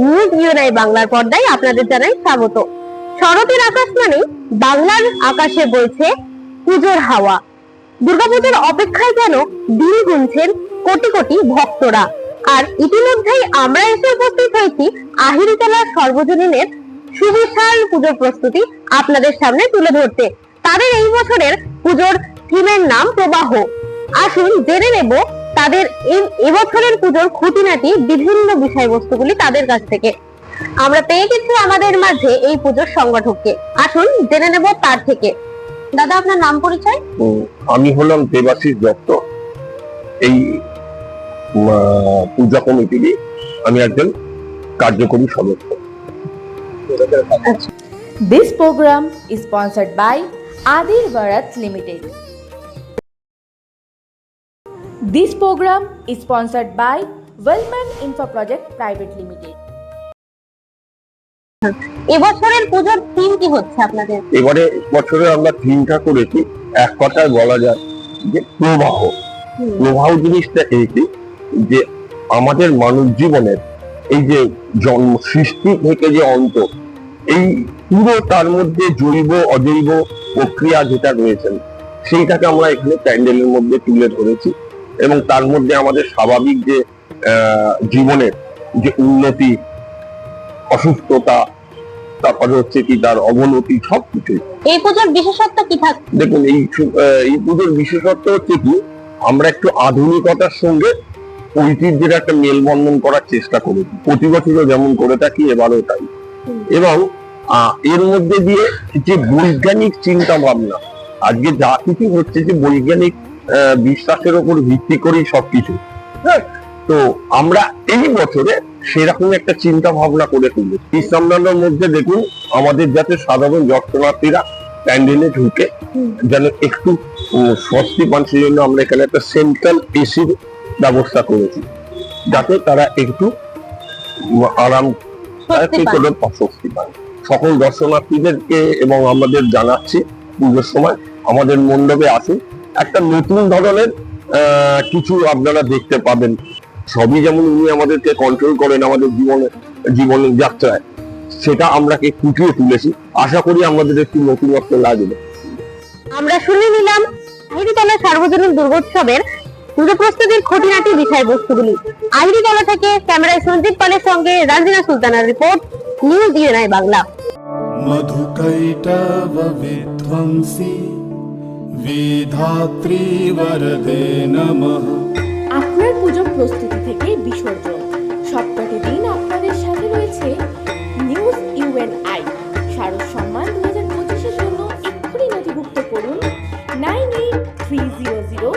News UNI বাংলার পর্দায় আপনাদের জানাই স্বাগত। শরতের আকাশ মানে বাংলার আকাশে বইছে পুজোর হাওয়া। দুর্গাপুজোর অপেক্ষায় যেন দিন গুনছেন কোটি কোটি ভক্তরা। আর ইতিমধ্যেই আমরা এসে উপস্থিত হয়েছি আহিরিতলার সর্বজনীনের সুবিশাল পুজোর প্রস্তুতি আপনাদের সামনে তুলে ধরতে। তাদের এই বছরের পুজোর থিমের নাম প্রবাহ। আসুন জেনে নেব তাদের এবছরের পুজোর খুঁটিনাটি বিভিন্ন বিষয়বস্তুগুলি তাদের কাছ থেকে। আমরা পেয়ে গেছি আমাদের মাঝে এই পুজোর সংগঠককে। আসুন জেনে নেব তার থেকে। দাদা, আপনার নাম পরিচয়? আমি হলাম দেবাশিস দত্ত। এই পূজা কমিটির আমি একজন কার্যকরী সদস্য। This program is sponsored by Adir Bharat Limited. This program is sponsored by Wellman Info Project Private Limited. এবছরের পুজোর থিম কি হচ্ছে আপনাদের? এবারে বছরে আমরা থিমটা করেছি, এক কথায় বলা যায় যে প্রবাহ। প্রবাহ জিনিসটা এই যে আমাদের মানব জীবনের এই যে জন্ম সৃষ্টি থেকে যে অন্ত, এই পুরো তার মধ্যে জৈব অজৈব প্রক্রিয়া যেটা রয়েছে সেইটাকে আমরা এখানে প্যান্ডেলের মধ্যে তুলে ধরেছি। এবং তার মধ্যে আমাদের স্বাভাবিক যে জীবনের যে উন্নতি, অসুস্থতা, তারপরে হচ্ছে কি তার অবনতি, সবকিছু। এই পুজোর বিশেষত্ব কি থাকে? দেখুন, এই পুজোর বিশেষত্ব হচ্ছে কি, আমরা একটু আধুনিকতার সঙ্গে ঐতিহ্যের একটা মেলবন্ধন করার চেষ্টা করেছি। প্রতি বছরও যেমন করে থাকি, এবারও তাই। এবং এর মধ্যে দিয়ে যে বৈজ্ঞানিক চিন্তা ভাবনা, আজকে যা কিছু হচ্ছে যে বৈজ্ঞানিক বিশ্বাসের উপর ভিত্তি করেই সবকিছু। হ্যাঁ, তো আমরা এই বছরে সেরকম একটা চিন্তা ভাবনা করে তুলেছি। ইসলামের মধ্যে দেখুন, আমাদের যাতে সাধারণ দর্শনার্থীরা প্যান্ডেলে ঢুকে যেন একটু স্বস্তি পান, সেই জন্য আমরা এখানে একটা সেন্ট্রাল এসির ব্যবস্থা করেছি, যাতে তারা একটু আরাম স্বস্তি পান। সকল দর্শনার্থীদেরকে এবং আমাদের জানাচ্ছি, পুজোর সময় আমাদের মণ্ডপে আসুন, একটা নতুন ধরনের কিছু আপনারা দেখতে পাবেন। সবই যেমন উনি আমাদেরকে কন্ট্রোল করেন আমাদের জীবনের যাত্রায়, সেটা আমরা ফুটিয়ে তুলেছি। আশা করি আমাদের একটু নতুনত্ব লাগবে। আমরা শুনে নিলাম আহিরিতলা সার্বজনীন দুর্গোৎসবের পুজো প্রস্তুতির খুঁটিনাটি বিষয়বস্তুগুলি। আহিরিতলা থেকে ক্যামেরায় সঞ্জিত পালের সঙ্গে Razina সুলতানার report, news UNI Bangla. মধুকৈটব বিধ্বংসী বিধাত্রী বরদে নমঃ। আপনার পুজোর প্রস্তুতি থেকে বিসর্জন, সবকটি দিন আপনাদের সাথে রয়েছে নিউজ ইউএনআই। শারদ সম্মান 2025-এর জন্য এক্ষুনি নথিভুক্ত করুন 983002